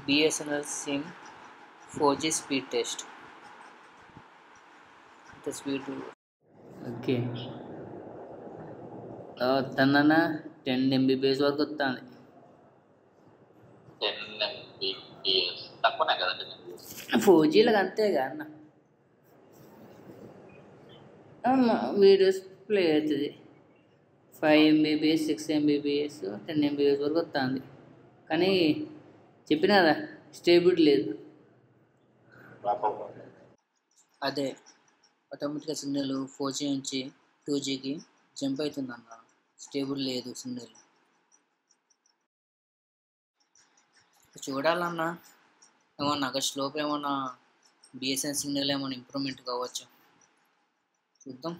BSNL SIM 4G speed test. The speed. Okay. వస్తుందన్న 10 MBPS వరకు వస్తుంది. 10 MBPS తక్కువనే కదండి 10 MBPS. 4Gలకు అంతేగా అన్న. వీడియోస్ ప్లే అవుతుంది. 5 MBPS 6 MBPS 10 MBPS వరకు వస్తుంది. కానీ చెప్పిన కదా స్టేబుల్ లేదు. అదే ఆటోమేటిక్గా సిగ్నల్ 4G నుంచి 2Gకి జంప్ అవుతుందన్న. స్టేబుల్ లేదు సిగ్నల్. చూడాలన్నా ఏమన్నా ఆగస్టులోపు ఏమన్నా BSNL సిగ్నల్ ఏమైనా ఇంప్రూవ్మెంట్ కావచ్చు. చూద్దాం.